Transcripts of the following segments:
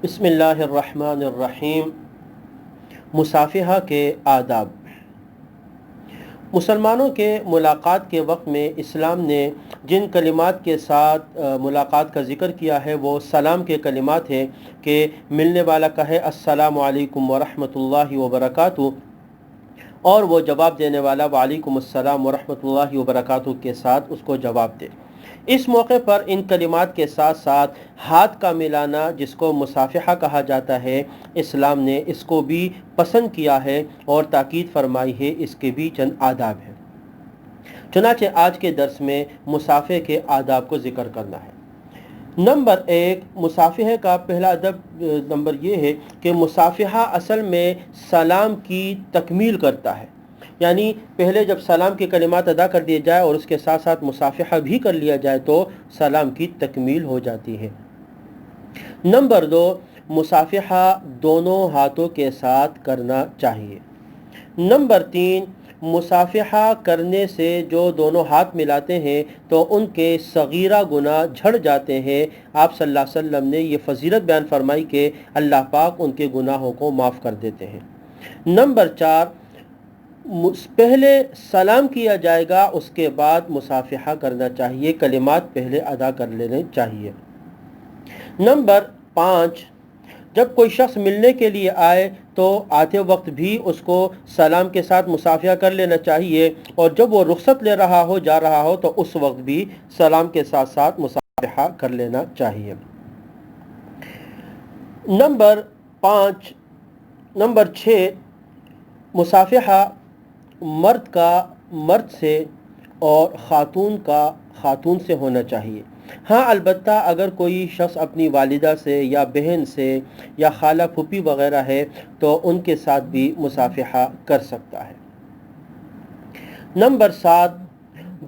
بسم اللہ الرحمن الرحیم۔ مصافحہ کے آداب۔ مسلمانوں کے ملاقات کے وقت میں اسلام نے جن کلمات کے ساتھ ملاقات کا ذکر کیا ہے وہ سلام کے کلمات ہیں کہ ملنے والا کہے السلام علیکم ورحمۃ اللہ وبرکاتہ، اور وہ جواب دینے والا وعلیکم السلام ورحمۃ اللہ وبرکاتہ کے ساتھ اس کو جواب دے۔ اس موقع پر ان کلمات کے ساتھ ساتھ ہاتھ کا ملانا جس کو مصافحہ کہا جاتا ہے، اسلام نے اس کو بھی پسند کیا ہے اور تاکید فرمائی ہے، اس کے بھی چند آداب ہیں۔ چنانچہ آج کے درس میں مصافحے کے آداب کو ذکر کرنا ہے۔ نمبر 1، مصافحے کا پہلا ادب نمبر یہ ہے کہ مصافحہ اصل میں سلام کی تکمیل کرتا ہے، یعنی پہلے جب سلام کے کلمات ادا کر دیے جائے اور اس کے ساتھ ساتھ مصافحہ بھی کر لیا جائے تو سلام کی تکمیل ہو جاتی ہے۔ نمبر 2، مصافحہ دونوں ہاتھوں کے ساتھ کرنا چاہیے۔ نمبر 3، مصافحہ کرنے سے جو دونوں ہاتھ ملاتے ہیں تو ان کے صغیرہ گناہ جھڑ جاتے ہیں۔ آپ صلی اللہ علیہ وسلم نے یہ فضیلت بیان فرمائی کہ اللہ پاک ان کے گناہوں کو معاف کر دیتے ہیں۔ نمبر 4، پہلے سلام کیا جائے گا، اس کے بعد مصافحہ کرنا چاہیے، کلمات پہلے ادا کر لینے چاہیے۔ نمبر 5، جب کوئی شخص ملنے کے لیے آئے تو آتے وقت بھی اس کو سلام کے ساتھ مصافحہ کر لینا چاہیے، اور جب وہ رخصت لے رہا ہو، جا رہا ہو، تو اس وقت بھی سلام کے ساتھ ساتھ مصافحہ کر لینا چاہیے۔ نمبر 6، مصافحہ مرد کا مرد سے اور خاتون کا خاتون سے ہونا چاہیے۔ ہاں البتہ اگر کوئی شخص اپنی والدہ سے یا بہن سے یا خالہ پھوپھی وغیرہ ہے تو ان کے ساتھ بھی مصافحہ کر سکتا ہے۔ نمبر 7،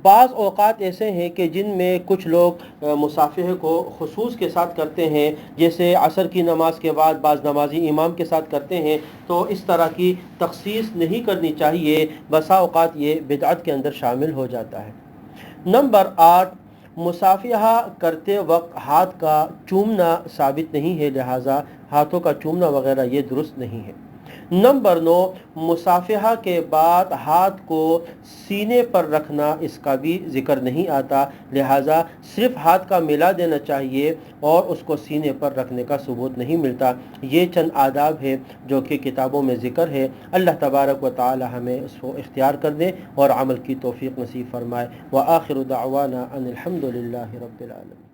بعض اوقات ایسے ہیں کہ جن میں کچھ لوگ مصافحے کو خصوص کے ساتھ کرتے ہیں، جیسے عصر کی نماز کے بعد بعض نمازی امام کے ساتھ کرتے ہیں، تو اس طرح کی تخصیص نہیں کرنی چاہیے، بسا اوقات یہ بدعت کے اندر شامل ہو جاتا ہے۔ نمبر 8، مصافحہ کرتے وقت ہاتھ کا چومنا ثابت نہیں ہے، لہٰذا ہاتھوں کا چومنا وغیرہ یہ درست نہیں ہے۔ نمبر 9، مصافحہ کے بعد ہاتھ کو سینے پر رکھنا، اس کا بھی ذکر نہیں آتا، لہٰذا صرف ہاتھ کا ملا دینا چاہیے اور اس کو سینے پر رکھنے کا ثبوت نہیں ملتا۔ یہ چند آداب ہے جو کہ کتابوں میں ذکر ہے۔ اللہ تبارک و تعالی ہمیں اس کو اختیار کر دے اور عمل کی توفیق نصیب فرمائے۔ وآخر دعوانا ان الحمد للہ رب العالمین۔